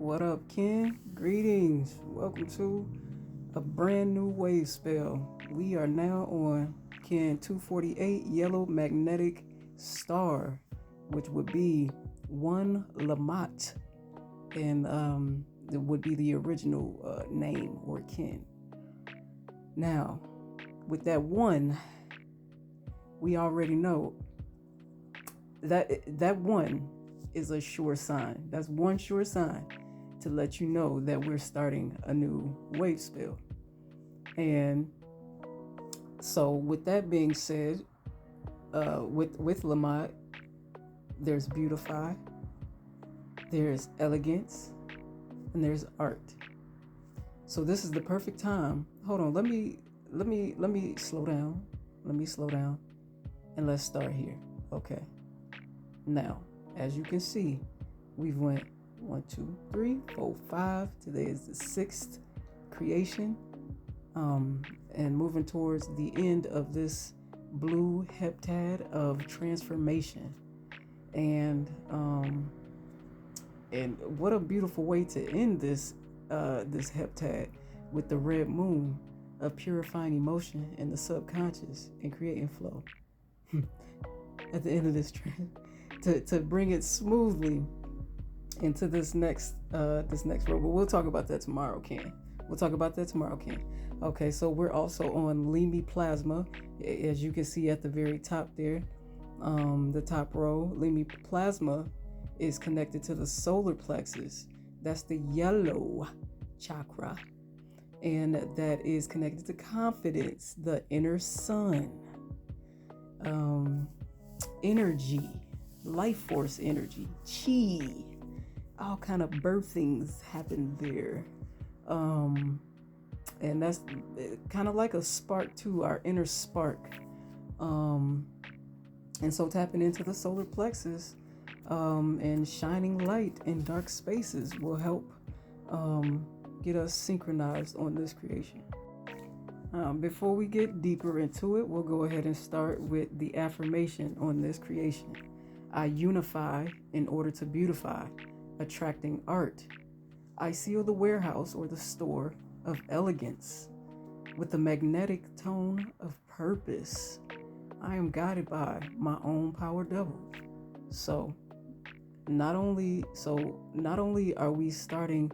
What up, Ken? Greetings. Welcome to a brand new wave spell. We are now on Ken 248 Yellow Magnetic Star, which would be one Lamat, and it would be the original name or Ken. Now, with that one, we already know that one is a sure sign. That's one sure sign to let you know that we're starting a new wave spell. And so with that being said, with Lamat, there's beautify, there's elegance, and there's art. So this is the perfect time. Hold on, let me slow down. Let me slow down and let's start here. Okay. Now, as you can see, we've went 1, 2, 3, 4, 5. Today is the 6th creation. And moving towards the end of this blue heptad of transformation. And what a beautiful way to end this heptad with the red moon of purifying emotion in the subconscious and creating flow. At the end of this to bring it smoothly into this next row. But we'll talk about that tomorrow, Ken. Okay, so we're also on Limi plasma, as you can see at the very top there, the top row. Limi plasma is connected to the solar plexus. That's the yellow chakra, and that is connected to confidence, the inner sun, energy, life force energy, chi. All kind of birthings happen there. And that's kind of like a spark too, our inner spark. And so tapping into the solar plexus and shining light in dark spaces will help get us synchronized on this creation. Before we get deeper into it, we'll go ahead and start with the affirmation on this creation. I unify in order to beautify, attracting art. I seal the warehouse or the store of elegance with the magnetic tone of purpose. I am guided by my own power double. So not only are we starting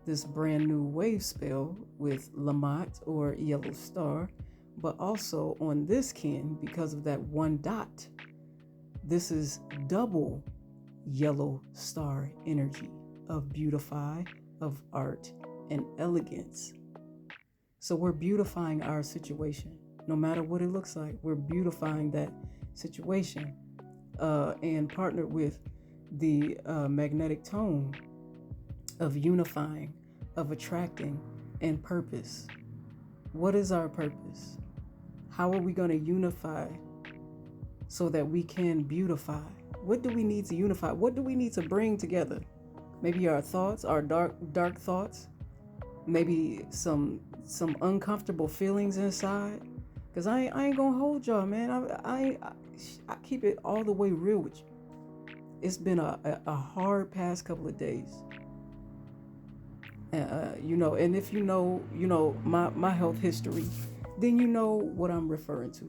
this brand new wave spell with Lamat or Yellow Star, but also on this Ken, because of that one dot, this is double Yellow Star energy of beautify, of art, and elegance. So we're beautifying our situation, no matter what it looks like. We're beautifying that situation, and partnered with the magnetic tone of unifying, of attracting, and purpose. What is our purpose? How are we going to unify so that we can beautify? What do we need to unify? What do we need to bring together? Maybe our thoughts, our dark thoughts. Maybe some uncomfortable feelings inside. Cause I ain't gonna hold y'all, man. I keep it all the way real with you. It's been a hard past couple of days. And if you know my health history, then you know what I'm referring to.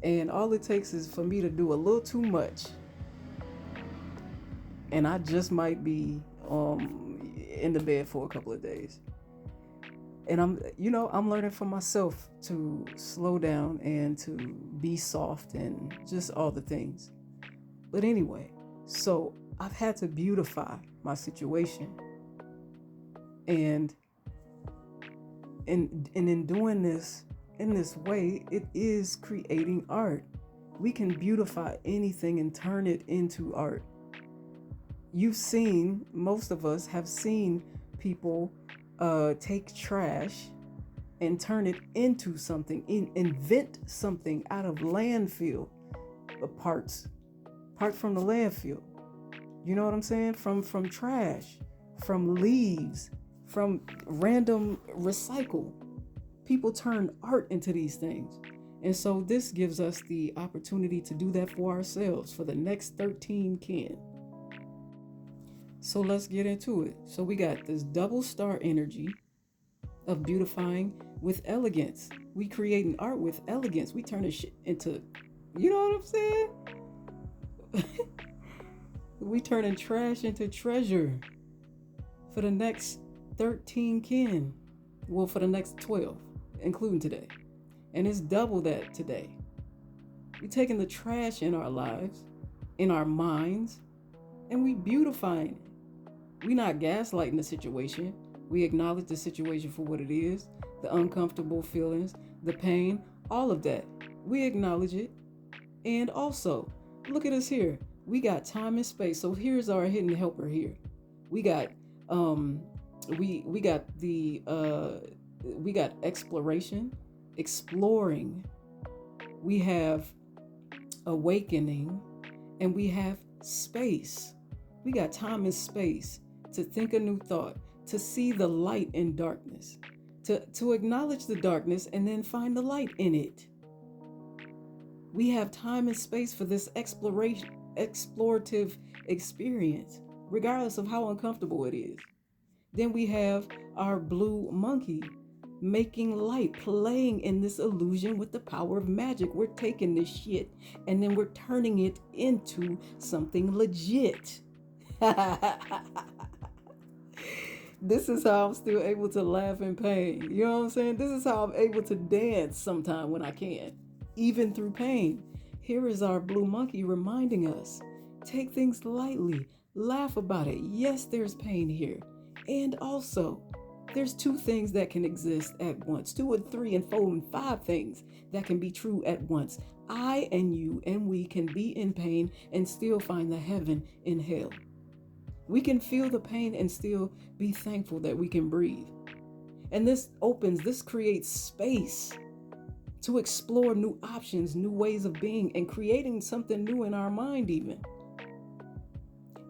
And all it takes is for me to do a little too much, and I just might be in the bed for a couple of days. And I'm learning for myself to slow down and to be soft and just all the things. But anyway, so I've had to beautify my situation. And in doing this in this way, it is creating art. We can beautify anything and turn it into art. Most of us have seen people take trash and turn it into something, invent something out of landfill parts from the landfill. You know what I'm saying? From trash, from leaves, from random recycle. People turn art into these things. And so this gives us the opportunity to do that for ourselves for the next 13 Ken. So let's get into it. So we got this double star energy of beautifying with elegance. We creating art with elegance. We turning shit into, you know what I'm saying? We turning trash into treasure for the next 13 kin. Well, for the next 12, including today. And it's double that today. We taking the trash in our lives, in our minds, and we beautifying it. We not gaslighting the situation. We acknowledge the situation for what it is, the uncomfortable feelings, the pain, all of that. We acknowledge it. And also, look at us here. We got time and space. So here's our hidden helper here. We got we got the we got exploration, exploring. We have awakening, and we have space. We got time and space to think a new thought, to see the light in darkness, to acknowledge the darkness and then find the light in it. We have time and space for this explorative experience, regardless of how uncomfortable it is. Then we have our blue monkey, making light, playing in this illusion with the power of magic. We're taking this shit and then we're turning it into something legit. This is how I'm still able to laugh in pain. You know what I'm saying? This is how I'm able to dance sometime when I can, even through pain. Here is our blue monkey reminding us, take things lightly, laugh about it. Yes, there's pain here. And also, there's two things that can exist at once, 2 and 3 and 4 and 5 things that can be true at once. I and you and we can be in pain and still find the heaven in hell. We can feel the pain and still be thankful that we can breathe. And this creates space to explore new options, new ways of being, and creating something new in our mind even.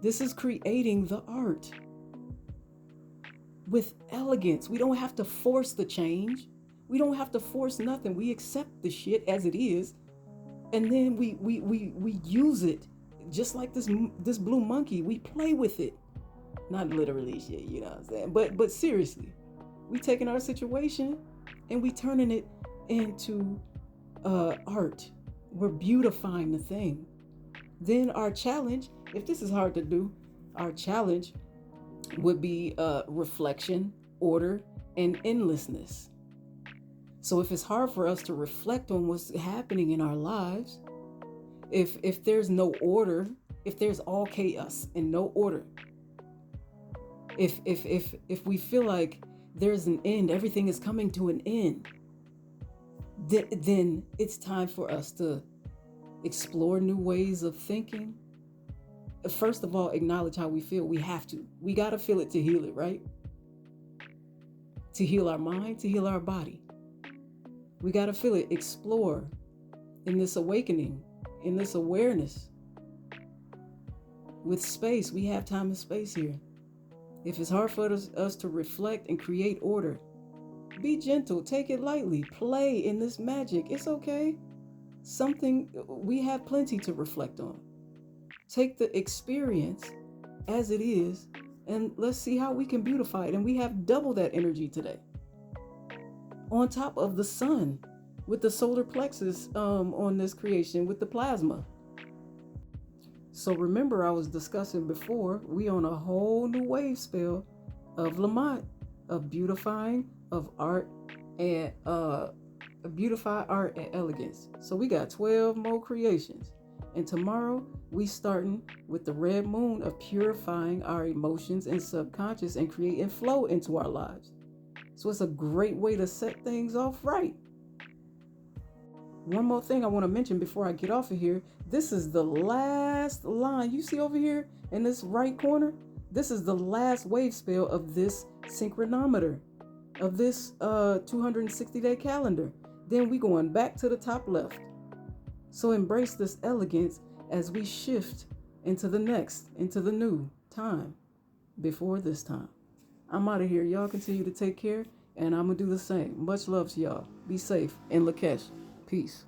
This is creating the art with elegance. We don't have to force the change. We don't have to force nothing. We accept the shit as it is, and then we use it. Just like this blue monkey, we play with it. Not literally shit, you know what I'm saying? But seriously, we taking our situation and we turning it into art. We're beautifying the thing. Then our challenge, if this is hard to do, our challenge would be reflection, order, and endlessness. So if it's hard for us to reflect on what's happening in our lives, if there's no order, if there's all chaos and no order, if we feel like there's an end, everything is coming to an end, then it's time for us to explore new ways of thinking. First of all, acknowledge how we feel. We have to. We got to feel it to heal it, right? To heal our mind, to heal our body. We got to feel it, explore in this awakening, in this awareness. With space, we have time and space here. If it's hard for us to reflect and create order, be gentle, take it lightly, play in this magic. It's okay. We have plenty to reflect on. Take the experience as it is, and let's see how we can beautify it. And we have double that energy today. On top of the sun, with the solar plexus on this creation, with the plasma. So remember, I was discussing before, we on a whole new wave spell of Lamat, of beautifying, of art, and beautify art and elegance. So we got 12 more creations. And tomorrow we starting with the red moon of purifying our emotions and subconscious and creating flow into our lives. So it's a great way to set things off right. One more thing I want to mention before I get off of here. This is the last line you see over here in this right corner. This is the last wave spell of this synchronometer, of this 260-day calendar. Then we going back to the top left. So embrace this elegance as we shift into the new time before this time. I'm out of here. Y'all continue to take care, and I'm going to do the same. Much love to y'all. Be safe. And Lakesh, peace.